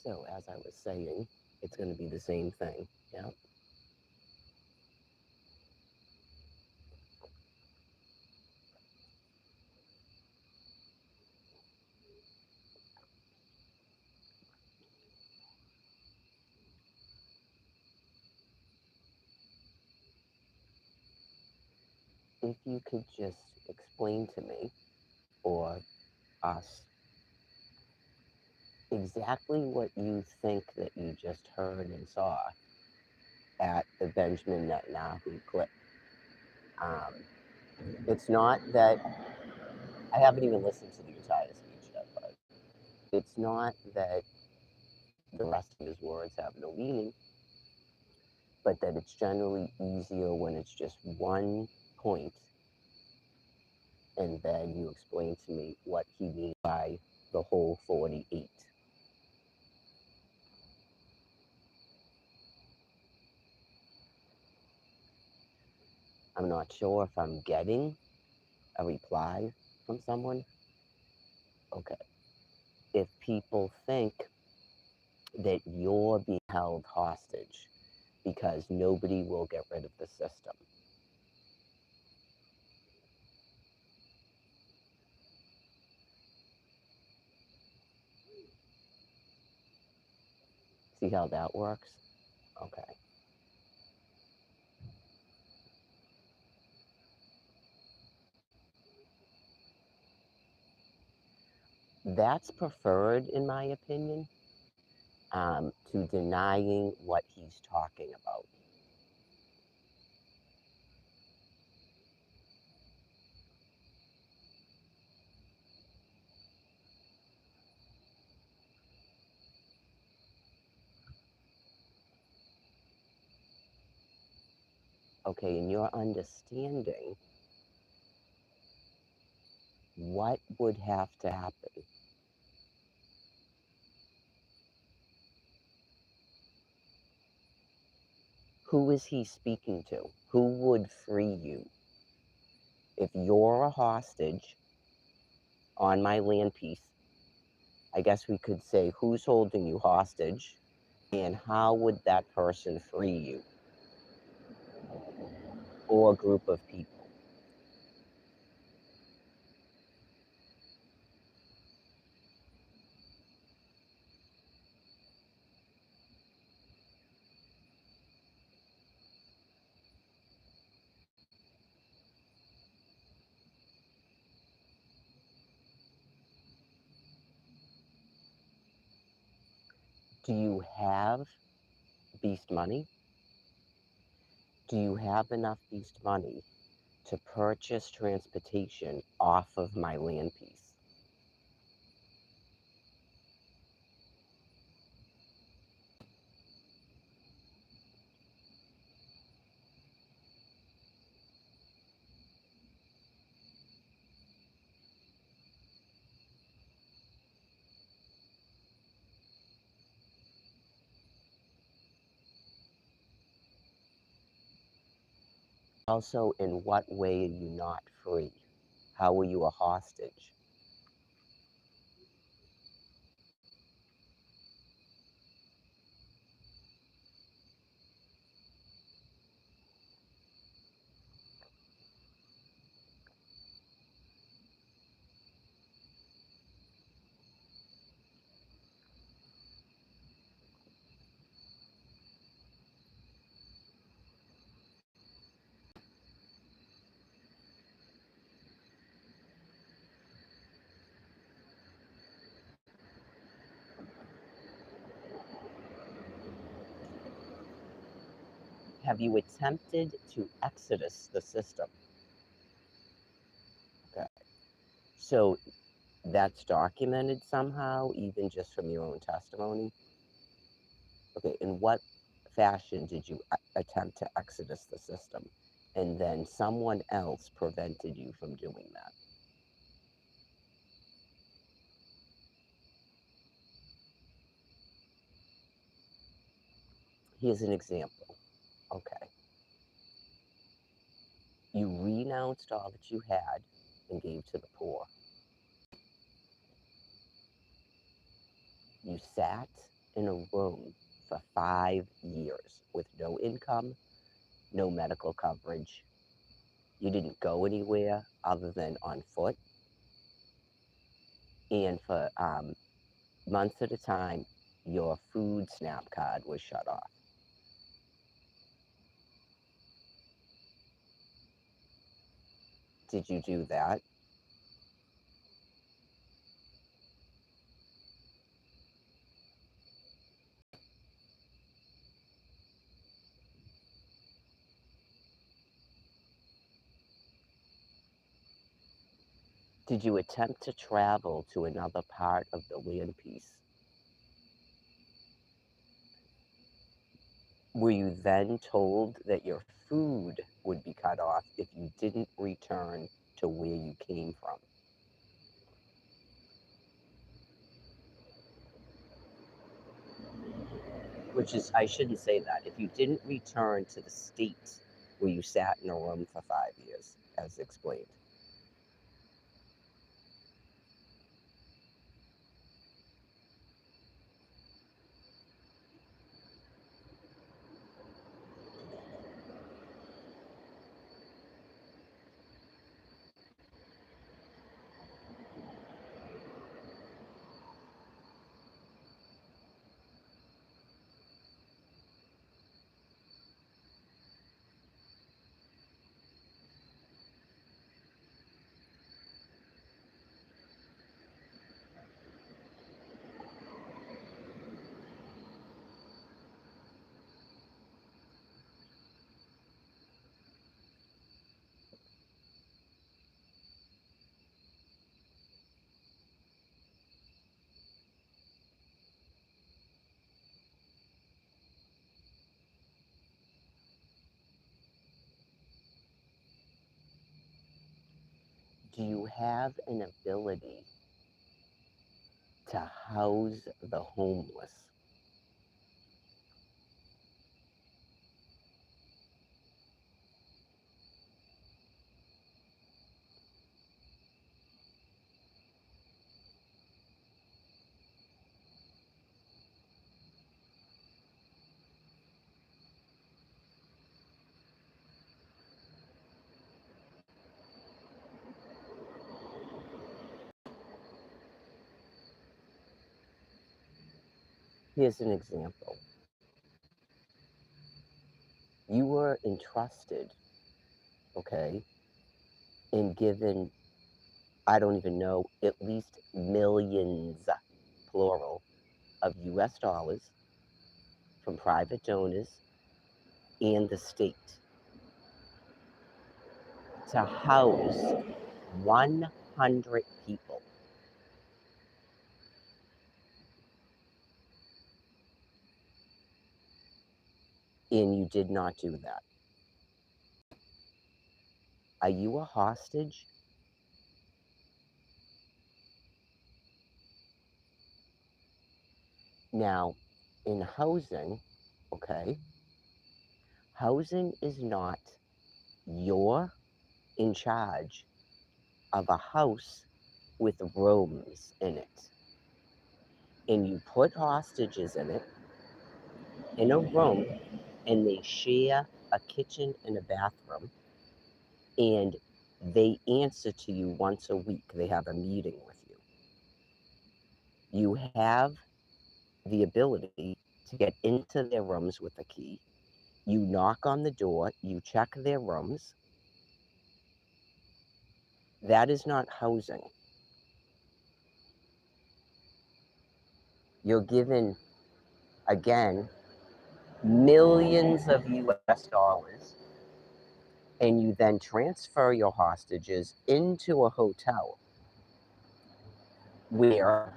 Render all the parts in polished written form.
So as I was saying, it's going to be the same thing. Yeah. If you could just explain to me or us exactly what you think that you just heard and saw at the Benjamin Netanyahu clip. Um, it's not that I haven't even listened to the entire speech yet, but it's not that the rest of his words have no meaning, but that it's generally easier when it's just one point and then you explain to me what he means by the whole 48. I'm not sure if I'm getting a reply from someone. Okay. If people think that you're being held hostage because nobody will get rid of the system. See how that works? Okay. That's preferred, in my opinion, to denying what he's talking about. Okay, in your understanding, what would have to happen? Who is he speaking to? Who would free you? If you're a hostage on my land piece, I guess we could say who's holding you hostage and how would that person free you or a group of people? Do you have beast money? Do you have enough beast money to purchase transportation off of my land piece? Also, in what way are you not free? How are you a hostage? Have you attempted to exodus the system? Okay. So that's documented somehow, even just from your own testimony? Okay, in what fashion did you attempt to exodus the system? And then someone else prevented you from doing that. Here's an example. Okay. You renounced all that you had and gave to the poor. You sat in a room for 5 years with no income, no medical coverage. You didn't go anywhere other than on foot. And for months at a time, your food SNAP card was shut off. Did you do that? Did you attempt to travel to another part of the land piece? Were you then told that your food would be cut off if you didn't return to where you came from? Which is, I shouldn't say that. If you didn't return to the state where you sat in a room for 5 years, as explained. Do you have an ability to house the homeless? Here's an example. You were entrusted, okay, and given, I don't even know, at least millions, plural, of US dollars from private donors and the state to house 100 people. And you did not do that. Are you a hostage? Now, in housing, okay, housing is not you're in charge of a house with rooms in it. And you put hostages in it, in a room, and they share a kitchen and a bathroom, and they answer to you once a week. They have a meeting with you. You have the ability to get into their rooms with a key. You knock on the door, you check their rooms. That is not housing. You're given, again, millions of US dollars, and you then transfer your hostages into a hotel where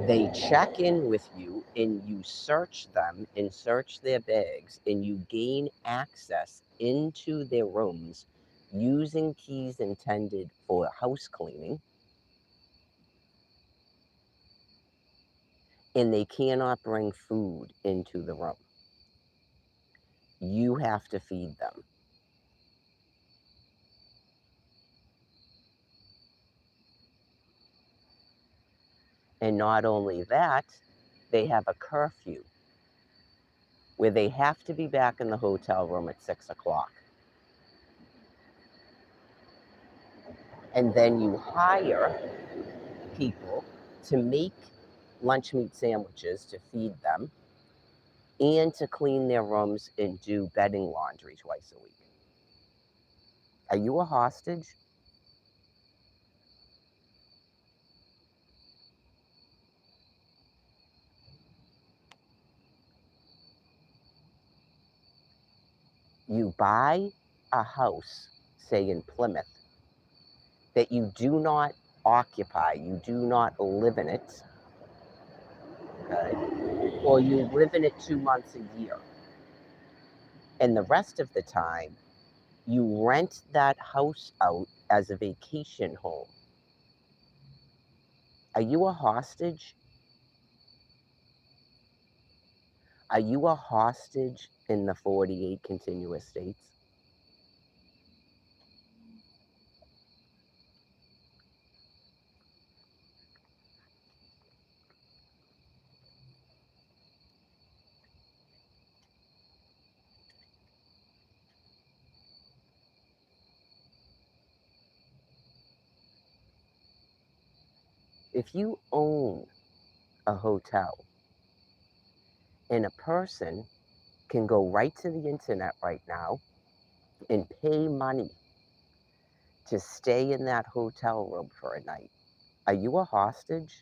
they check in with you and you search them and search their bags and you gain access into their rooms using keys intended for house cleaning, and they cannot bring food into the room. You have to feed them. And not only that, they have a curfew where they have to be back in the hotel room at 6 o'clock. And then you hire people to make lunch meat sandwiches to feed them and to clean their rooms and do bedding laundry twice a week. Are you a hostage? You buy a house, say in Plymouth, that you do not occupy, you do not live in it, okay? Or you live in it 2 months a year. And the rest of the time, you rent that house out as a vacation home. Are you a hostage? Are you a hostage in the 48 continuous states? If you own a hotel and a person can go right to the internet right now and pay money to stay in that hotel room for a night, are you a hostage?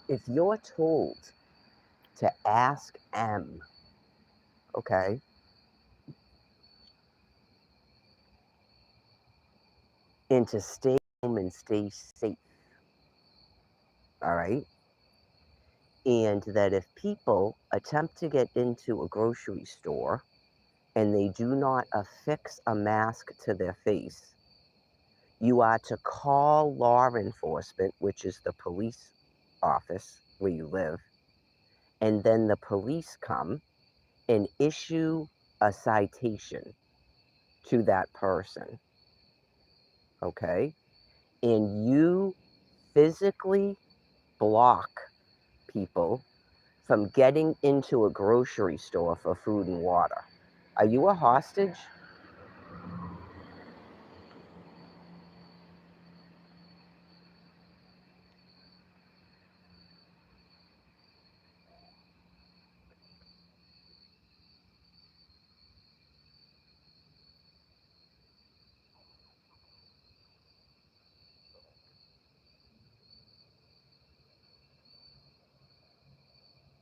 If you're told to ask M, okay, and to stay home and stay safe, all right, and that if people attempt to get into a grocery store and they do not affix a mask to their face, you are to call law enforcement, which is the police office where you live, and then the police come and issue a citation to that person, okay? And you physically block people from getting into a grocery store for food and water. Are you a hostage?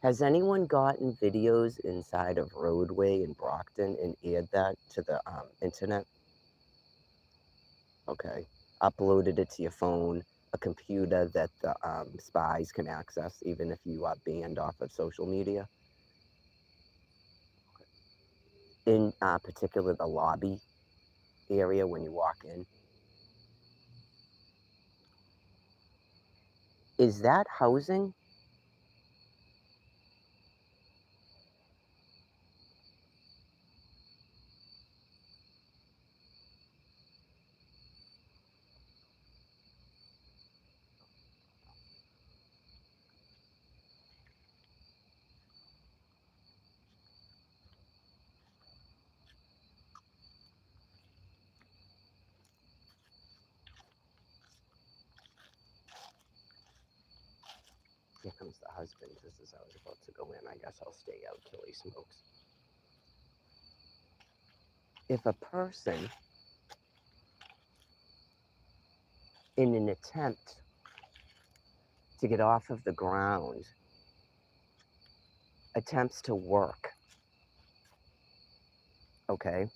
Has anyone gotten videos inside of Roadway in Brockton and aired that to the internet? Okay. Uploaded it to your phone, a computer that the spies can access, even if you are banned off of social media. In particular, the lobby area when you walk in. Is that housing? Here comes the husband, just as I was about to go in. I guess I'll stay out till he smokes. If a person, in an attempt to get off of the ground, attempts to work, okay,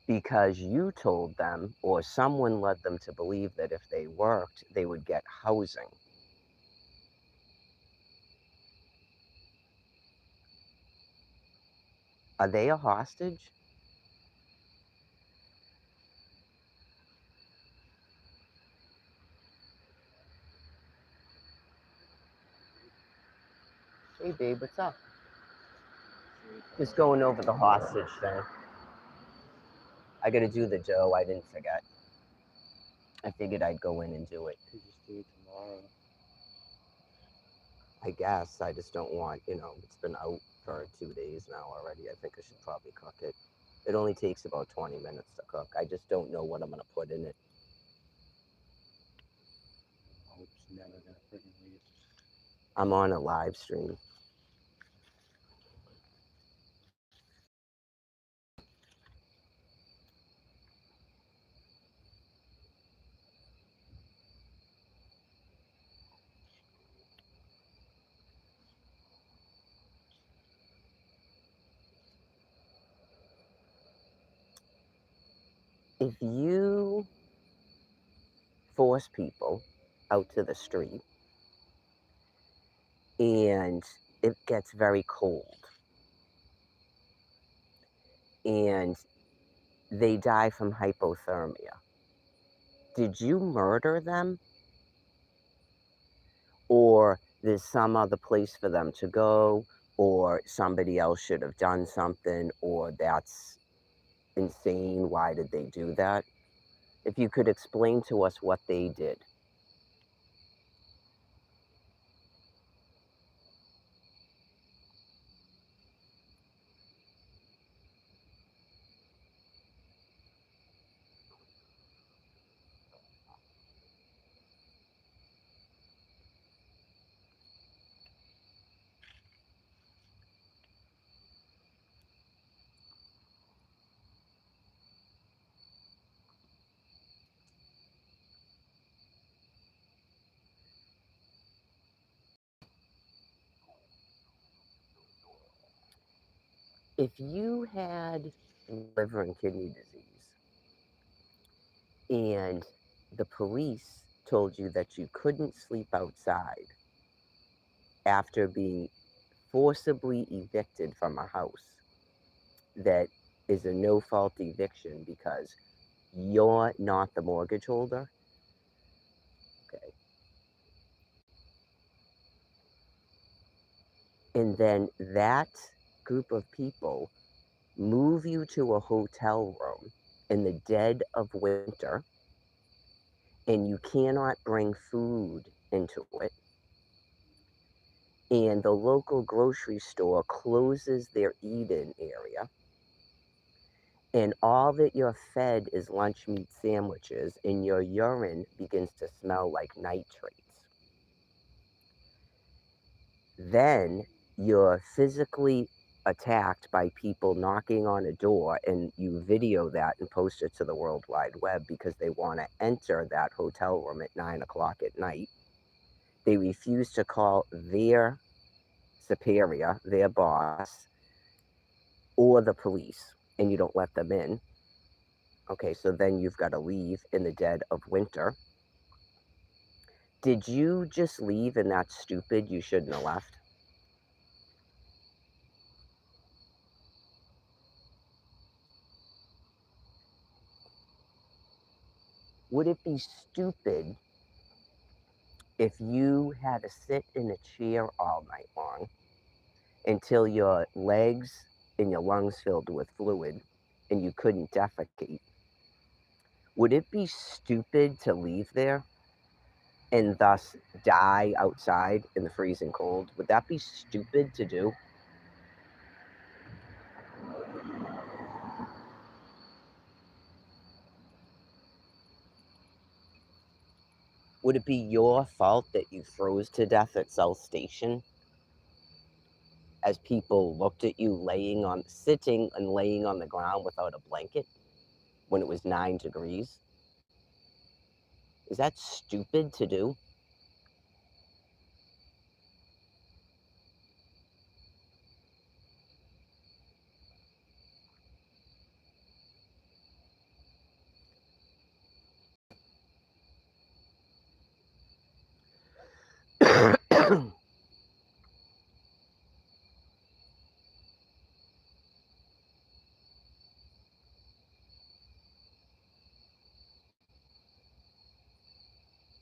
because you told them or someone led them to believe that if they worked, they would get housing. Are they a hostage? Hey, babe, what's up? Just going over the hostage thing. I gotta do the dough. I didn't forget. I figured I'd go in and do it. Could just do it tomorrow. I guess I just don't want, it's been out for 2 days now already. I think I should probably cook it. It only takes about 20 minutes to cook. I just don't know what I'm gonna put in it. Hope's never gonna freaking leave. I'm on a live stream. If you force people out to the street and it gets very cold and they die from hypothermia, did you murder them? Or there's some other place for them to go, or somebody else should have done something, or that's insane. Why did they do that? If you could explain to us what they did. If you had liver and kidney disease and the police told you that you couldn't sleep outside after being forcibly evicted from a house that is a no fault eviction because you're not the mortgage holder, okay, and then that group of people move you to a hotel room in the dead of winter and you cannot bring food into it, and the local grocery store closes their eat-in area, and all that you're fed is lunch meat sandwiches, and your urine begins to smell like nitrates. Then you're physically attacked by people knocking on a door, and you video that and post it to the World Wide Web because they want to enter that hotel room at 9 o'clock at night. They refuse to call their superior, their boss, or the police, and you don't let them in. Okay, so then you've got to leave in the dead of winter. Did you just leave and that's stupid? You shouldn't have left. Would it be stupid if you had to sit in a chair all night long until your legs and your lungs filled with fluid and you couldn't defecate? Would it be stupid to leave there and thus die outside in the freezing cold? Would that be stupid to do? Would it be your fault that you froze to death at South Station as people looked at you sitting and laying on the ground without a blanket when it was 9 degrees? Is that stupid to do?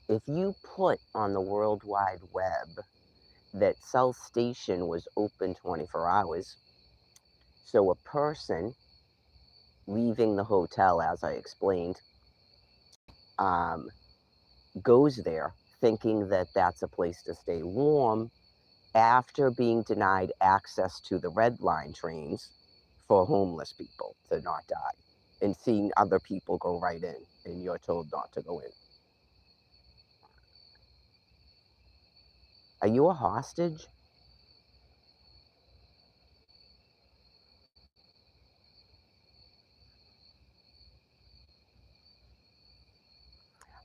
if you put on the World Wide Web that South Station was open 24 hours, so a person leaving the hotel, as I explained, um, goes there thinking that that's a place to stay warm after being denied access to the Red Line trains for homeless people to not die, and seeing other people go right in, and you're told not to go in. Are you a hostage?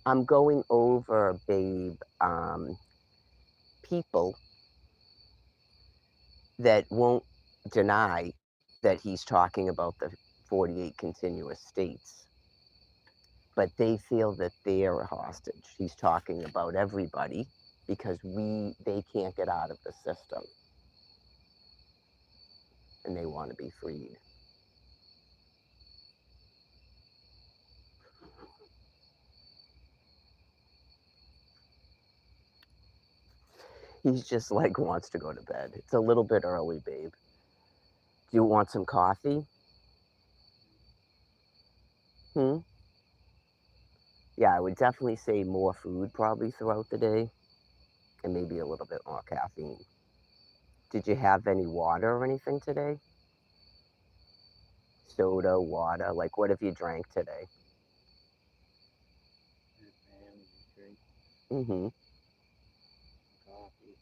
I'm going over, babe, people that won't deny that he's talking about the 48 continuous states, but they feel that they're a hostage. He's talking about everybody because they can't get out of the system and they want to be freed. He's just like wants to go to bed. It's a little bit early, babe. Do you want some coffee? Hmm? Yeah, I would definitely say more food probably throughout the day and maybe a little bit more caffeine. Did you have any water or anything today? Soda, water? Like, what have you drank today? And energy drink, Mm-hmm. coffee,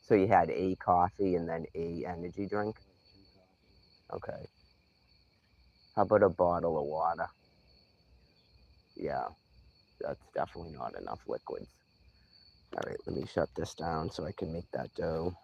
So you had a coffee and then a energy drink? like two coffees. Okay. How about a bottle of water? Yes. Yeah, that's definitely not enough liquids. All right, let me shut this down so I can make that dough.